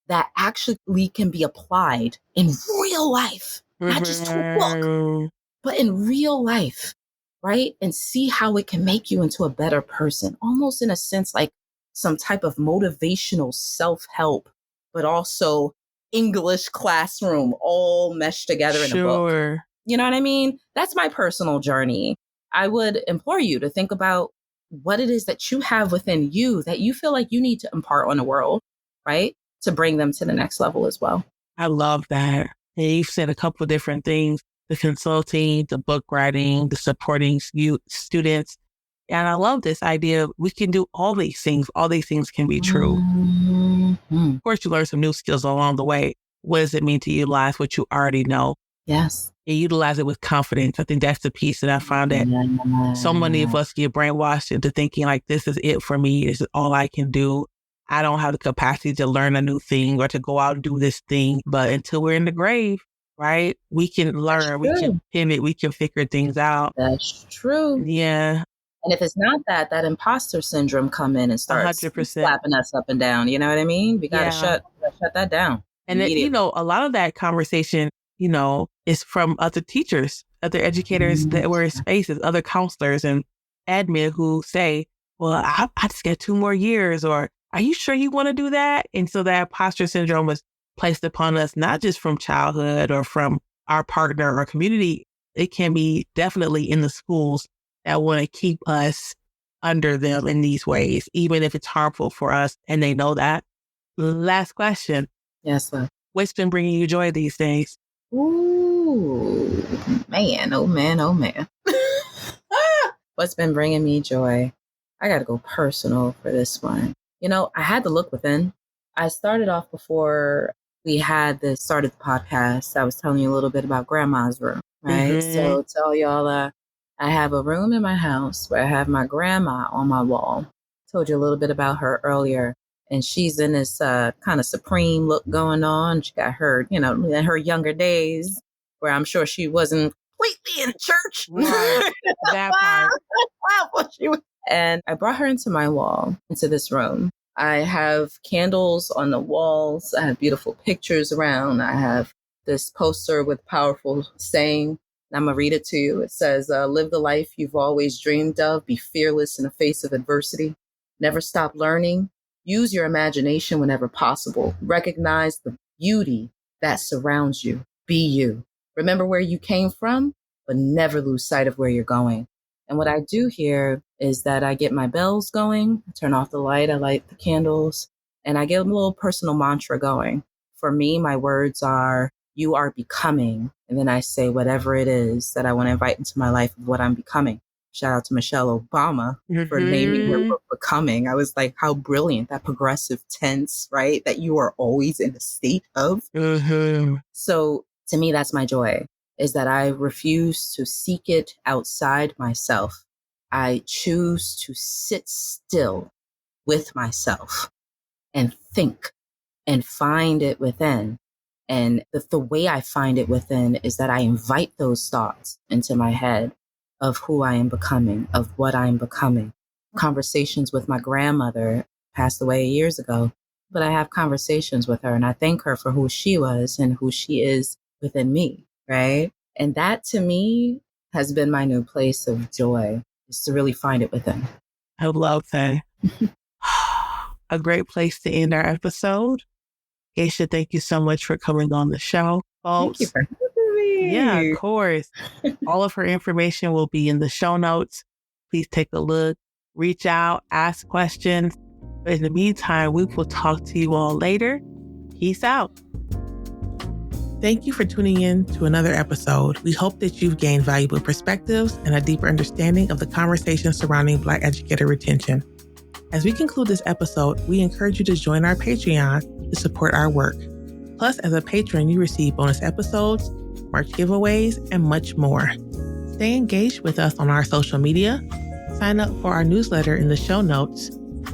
that actually can be applied in real life, not just to a book, but in real life, right? And see how it can make you into a better person, almost in a sense like some type of motivational self-help, but also English classroom all meshed together in a book. You know what I mean? That's my personal journey. I would implore you to think about what it is that you have within you that you feel like you need to impart on the world, right? To bring them to the next level as well. I love that. And you've said a couple of different things, the consulting, the book writing, the supporting students. And I love this idea. We can do all these things. All these things can be true. Mm-hmm. Of course, you learn some new skills along the way. What does it mean to utilize what you already know? Yes. And utilize it with confidence. I think that's the piece that I found that so many of us get brainwashed into thinking like, this is it for me. This is all I can do. I don't have the capacity to learn a new thing or to go out and do this thing. But until we're in the grave, right, we can learn, we can pivot, we can figure things out. That's true. Yeah. And if it's not that imposter syndrome come in and starts 100%. slapping us up and down, you know what I mean? We got to shut that down. And then, a lot of that conversation, is from other teachers, other educators that were in spaces, other counselors and admin who say, well, I just got 2 more years, or are you sure you want to do that? And so that imposter syndrome was placed upon us, not just from childhood or from our partner or community. It can be definitely in the schools that want to keep us under them in these ways, even if it's harmful for us. And they know that. Last question. Yes, sir. What's been bringing you joy these days? Ooh, man, oh man, oh man. What's been bringing me joy? I got to go personal for this one. I had to look within. I started off before we had started the podcast. I was telling you a little bit about grandma's room, right? So tell y'all, I have a room in my house where I have my grandma on my wall. Told you a little bit about her earlier. And she's in this kind of supreme look going on. She got her, in her younger days, where I'm sure she wasn't completely in church. Right. That part. And I brought her into my wall, into this room. I have candles on the walls. I have beautiful pictures around. I have this poster with powerful saying. I'm going to read it to you. It says, live the life you've always dreamed of. Be fearless in the face of adversity. Never stop learning. Use your imagination whenever possible. Recognize the beauty that surrounds you. Be you. Remember where you came from, but never lose sight of where you're going. And what I do here is that I get my bells going, I turn off the light, I light the candles, and I get a little personal mantra going. For me, my words are, you are becoming. And then I say whatever it is that I want to invite into my life of what I'm becoming. Shout out to Michelle Obama for naming her book Becoming. I was like, how brilliant, that progressive tense, right? That you are always in a state of. So to me, that's my joy, is that I refuse to seek it outside myself. I choose to sit still with myself and think and find it within. And the way I find it within is that I invite those thoughts into my head of who I am becoming, of what I'm becoming. Conversations with my grandmother passed away years ago, but I have conversations with her and I thank her for who she was and who she is within me, right? And that to me has been my new place of joy, is to really find it within. I love that. A great place to end our episode. Aisha, thank you so much for coming on the show, folks. Thank you for having me. Yeah, of course. All of her information will be in the show notes. Please take a look, reach out, ask questions. But in the meantime, we will talk to you all later. Peace out. Thank you for tuning in to another episode. We hope that you've gained valuable perspectives and a deeper understanding of the conversation surrounding Black educator retention. As we conclude this episode, we encourage you to join our Patreon to support our work. Plus, as a patron, you receive bonus episodes, March giveaways, and much more. Stay engaged with us on our social media, sign up for our newsletter in the show notes,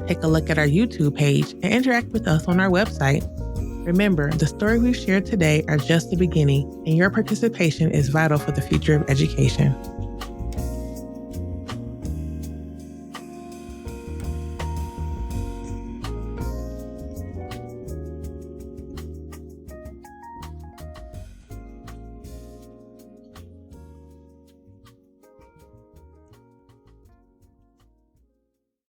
take a look at our YouTube page, and interact with us on our website. Remember, the stories we've shared today are just the beginning, and your participation is vital for the future of education.